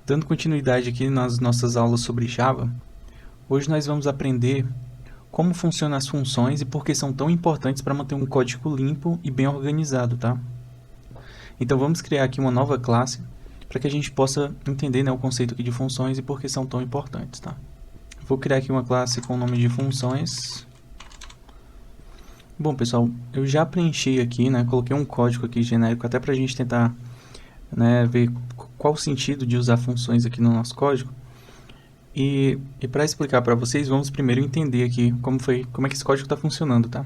Dando continuidade aqui nas nossas aulas sobre Java, hoje nós vamos aprender como funcionam as funções e por que são tão importantes para manter um código limpo e bem organizado, tá? Então vamos criar aqui uma nova classe para que a gente possa entender, né, o conceito aqui de funções e por que são tão importantes, tá? Vou criar aqui uma classe com o nome de funções. Bom, pessoal, eu já preenchi aqui, né, coloquei um código aqui genérico até para a gente tentar, né, ver qual o sentido de usar funções aqui no nosso código. E para explicar para vocês, vamos primeiro entender aqui como é que esse código está funcionando, tá?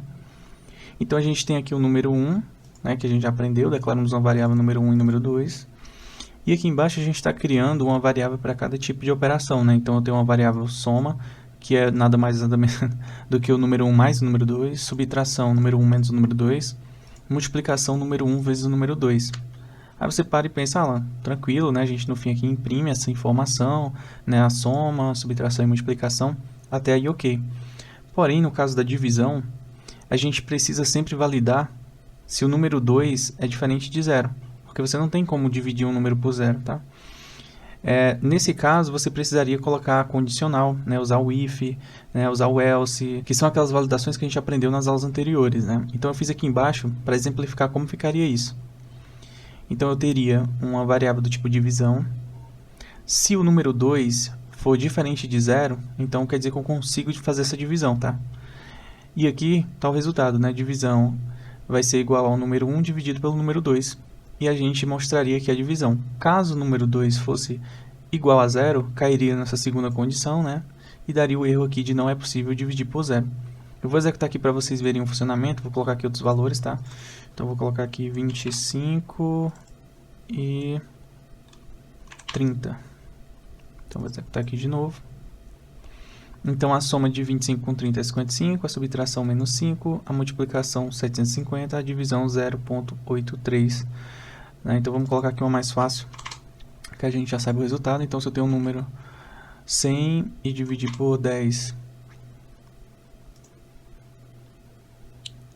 Então a gente tem aqui o número 1, né, que a gente já aprendeu, declaramos uma variável número 1 e número 2. E aqui embaixo a gente está criando uma variável para cada tipo de operação, né? Então eu tenho uma variável soma, que é nada mais nada menos do que o número 1 mais o número 2, subtração número 1 menos o número 2, multiplicação número 1 vezes o número 2. Aí você para e pensa, lá, tranquilo, né? A gente no fim aqui imprime essa informação, né? A soma, subtração e multiplicação, até aí ok. Porém, no caso da divisão, a gente precisa sempre validar se o número 2 é diferente de 0, porque você não tem como dividir um número por 0, tá? Nesse caso, você precisaria colocar condicional, né? Usar o if, né? Usar o else, que são aquelas validações que a gente aprendeu nas aulas anteriores, né? Então eu fiz aqui embaixo para exemplificar como ficaria isso. Então eu teria uma variável do tipo divisão. Se o número 2 for diferente de 0, então quer dizer que eu consigo fazer essa divisão, tá? E aqui está o resultado, né? Divisão vai ser igual ao número 1 dividido pelo número 2. E a gente mostraria aqui a divisão. Caso o número 2 fosse igual a 0, cairia nessa segunda condição, né? E daria o erro aqui de não é possível dividir por 0. Eu vou executar aqui para vocês verem o funcionamento, vou colocar aqui outros valores, tá? Então vou colocar aqui 25 e 30. Então vou executar aqui de novo. Então a soma de 25 com 30 é 55, a subtração menos 5, a multiplicação 750, a divisão 0,83. Então vamos colocar aqui uma mais fácil, que a gente já sabe o resultado. Então se eu tenho um número 100 e dividir por 10,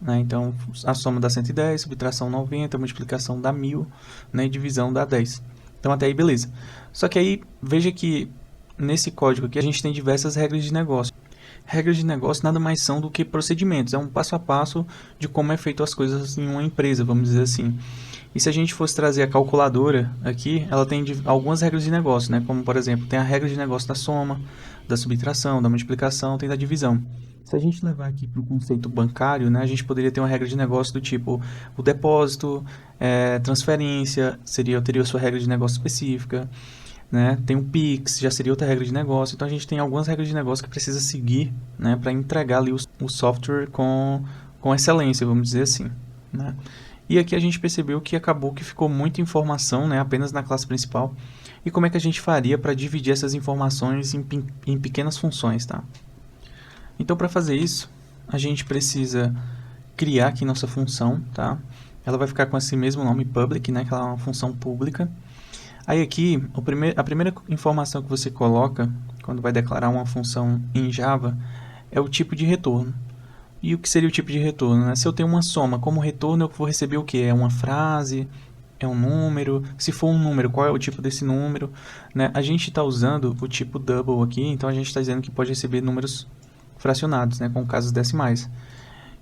então a soma dá 110, subtração 90, multiplicação dá 1000, né, e divisão dá 10. Então até aí beleza. Só que aí veja que nesse código aqui a gente tem diversas regras de negócio. Regras de negócio nada mais são do que procedimentos, é um passo a passo de como é feito as coisas em uma empresa, vamos dizer assim. E se a gente fosse trazer a calculadora aqui, ela tem algumas regras de negócio, né? Como por exemplo, tem a regra de negócio da soma, da subtração, da multiplicação, tem da divisão. Se a gente levar aqui para o conceito bancário, né, a gente poderia ter uma regra de negócio do tipo o depósito, transferência, teria a sua regra de negócio específica, né? Tem o Pix, já seria outra regra de negócio. Então a gente tem algumas regras de negócio que precisa seguir, né, para entregar ali o software com excelência, vamos dizer assim, né? E aqui a gente percebeu que acabou que ficou muita informação, né, apenas na classe principal. E como é que a gente faria para dividir essas informações em pequenas funções, tá? Então, para fazer isso, a gente precisa criar aqui nossa função, tá? Ela vai ficar com esse mesmo nome, public, né, que ela é uma função pública. Aí aqui, a primeira informação que você coloca quando vai declarar uma função em Java é o tipo de retorno. E o que seria o tipo de retorno, né? Se eu tenho uma soma como retorno, eu vou receber o que? É uma frase, é um número. Se for um número, qual é o tipo desse número, né? A gente está usando o tipo double aqui, então a gente está dizendo que pode receber números fracionados, né, com casas decimais.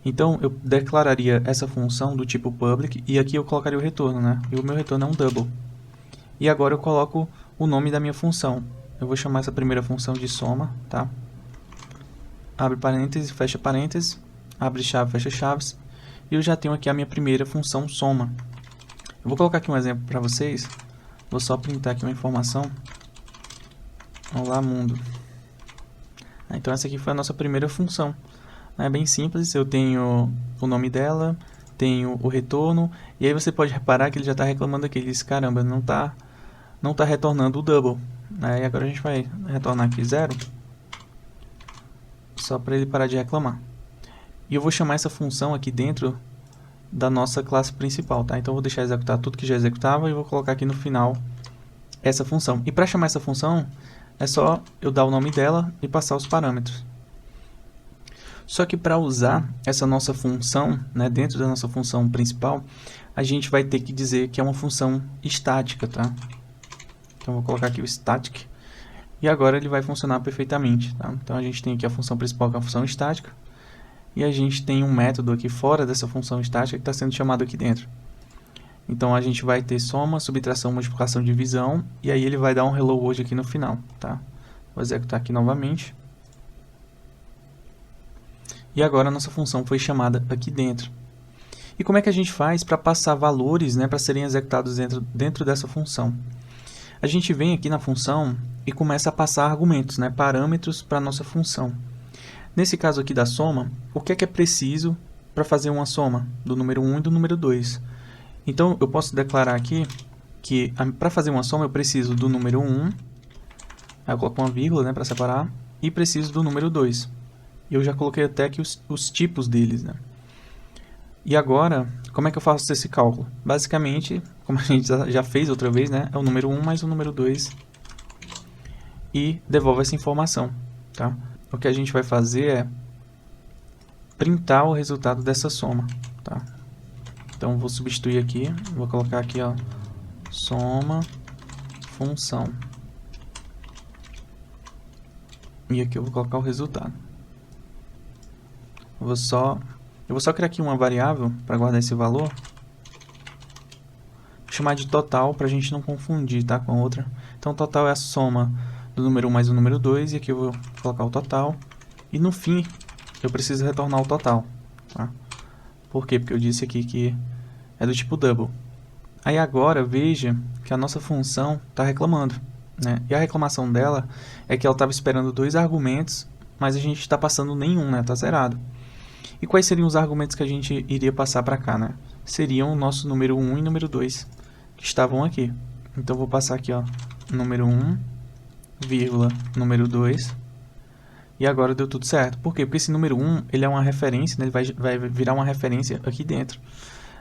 Então eu declararia essa função do tipo public e aqui eu colocaria o retorno, né? E o meu retorno é um double. E agora eu coloco o nome da minha função. Eu vou chamar essa primeira função de soma, tá? Abre parênteses, fecha parênteses, abre chave, fecha chaves. E eu já tenho aqui a minha primeira função soma. Eu vou colocar aqui um exemplo para vocês. Vou só printar aqui uma informação. Olá, mundo. Então essa aqui foi a nossa primeira função. É bem simples, eu tenho o nome dela, tenho o retorno, e aí você pode reparar que ele já está reclamando aqui, ele diz, caramba, não tá retornando o double. E agora a gente vai retornar aqui 0, só para ele parar de reclamar. E eu vou chamar essa função aqui dentro da nossa classe principal, tá? Então eu vou deixar executar tudo que já executava e vou colocar aqui no final essa função. E para chamar essa função, é só eu dar o nome dela e passar os parâmetros. Só que para usar essa nossa função, né, dentro da nossa função principal, a gente vai ter que dizer que é uma função estática, tá? Então vou colocar aqui o static. E agora ele vai funcionar perfeitamente, tá? Então a gente tem aqui a função principal, que é a função estática. E a gente tem um método aqui fora dessa função estática que está sendo chamado aqui dentro. Então a gente vai ter soma, subtração, multiplicação, divisão. E aí ele vai dar um hello world aqui no final, tá? Vou executar aqui novamente. E agora a nossa função foi chamada aqui dentro. E como é que a gente faz para passar valores, né, para serem executados dentro dessa função? A gente vem aqui na função e começa a passar argumentos, né, parâmetros para a nossa função. Nesse caso aqui da soma, o que é preciso para fazer uma soma do número 1 e do número 2? Então, eu posso declarar aqui que para fazer uma soma eu preciso do número 1, aí eu coloco uma vírgula, né, para separar, e preciso do número 2. Eu já coloquei até aqui os tipos deles, né? E agora, como é que eu faço esse cálculo? Basicamente, como a gente já fez outra vez, né, é o número 1 mais o número 2 e devolve essa informação, tá? O que a gente vai fazer é printar o resultado dessa soma, tá? Então, vou substituir aqui, vou colocar aqui, ó, soma, função. E aqui eu vou colocar o resultado. Eu vou só criar aqui uma variável para guardar esse valor. Vou chamar de total para a gente não confundir, tá, com a outra. Então, total é a soma do número 1 mais o número 2. E aqui eu vou colocar o total. E no fim, eu preciso retornar o total, tá? Por quê? Porque eu disse aqui que é do tipo double. Aí agora, veja que a nossa função está reclamando, né? E a reclamação dela é que ela estava esperando 2 argumentos, mas a gente está passando nenhum, né? Está zerado. E quais seriam os argumentos que a gente iria passar para cá, né? Seriam o nosso número 1 e número 2, que estavam aqui. Então, vou passar aqui, ó, número 1, vírgula, número 2. E agora deu tudo certo. Por quê? Porque esse número 1, ele é uma referência, né? Ele vai virar uma referência aqui dentro,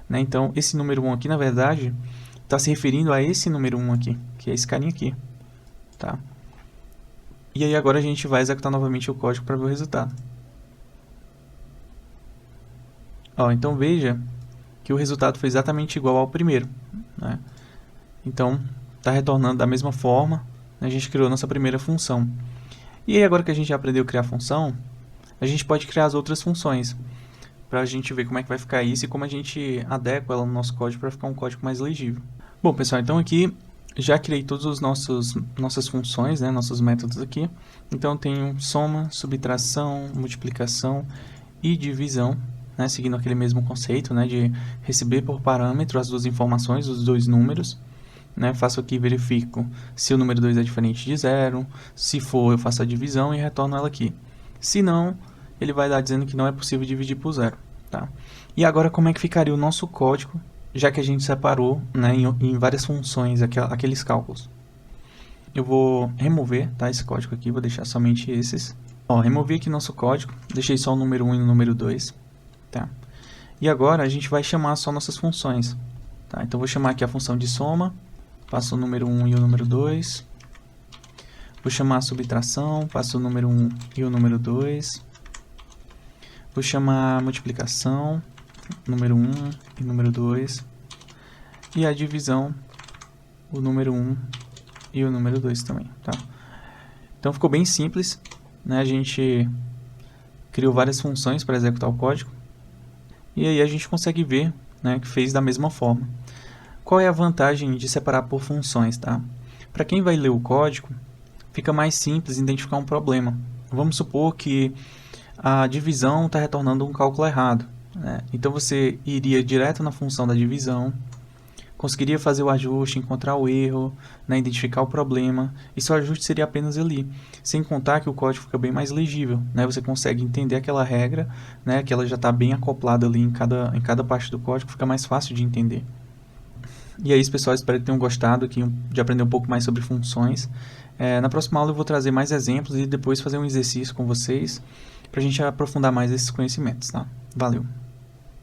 né? Então, esse número 1 aqui, na verdade, está se referindo a esse número 1 aqui, que é esse carinha aqui, tá? E aí agora a gente vai executar novamente o código para ver o resultado. Ó, então veja que o resultado foi exatamente igual ao primeiro, né? Então, está retornando da mesma forma, né? A gente criou a nossa primeira função. E aí agora que a gente já aprendeu a criar função, a gente pode criar as outras funções, para a gente ver como é que vai ficar isso e como a gente adequa ela no nosso código para ficar um código mais legível. Bom, pessoal, então aqui já criei todas as nossas funções, né, nossos métodos aqui. Então, eu tenho soma, subtração, multiplicação e divisão, né, seguindo aquele mesmo conceito, né, de receber por parâmetro as duas informações, os dois números. Né, faço aqui, verifico se o número 2 é diferente de 0. Se for, eu faço a divisão e retorno ela aqui. Se não, ele vai dar dizendo que não é possível dividir por 0. Tá? E agora, como é que ficaria o nosso código, já que a gente separou, né, em várias funções aqueles cálculos? Eu vou remover, tá, esse código aqui, vou deixar somente esses. Ó, removi aqui nosso código, deixei só o número 1 e o número 2. Tá? E agora a gente vai chamar só nossas funções. Tá? Então, vou chamar aqui a função de soma, passo o número 1 e o número 2. Vou chamar a subtração, passo o número 1 e o número 2. Vou chamar a multiplicação, número 1 e número 2. E a divisão, o número 1 e o número 2 também. Tá? Então, ficou bem simples, né? A gente criou várias funções para executar o código. E aí a gente consegue ver, né, que fez da mesma forma. Qual é a vantagem de separar por funções, tá? Para quem vai ler o código, fica mais simples identificar um problema. Vamos supor que a divisão está retornando um cálculo errado, né? Então, você iria direto na função da divisão, conseguiria fazer o ajuste, encontrar o erro, né, identificar o problema, e seu ajuste seria apenas ali. Sem contar que o código fica bem mais legível, né? Você consegue entender aquela regra, né, que ela já está bem acoplada ali em cada parte do código, fica mais fácil de entender. E é isso, pessoal, espero que tenham gostado aqui de aprender um pouco mais sobre funções. Na próxima aula eu vou trazer mais exemplos e depois fazer um exercício com vocês para a gente aprofundar mais esses conhecimentos, tá? Valeu!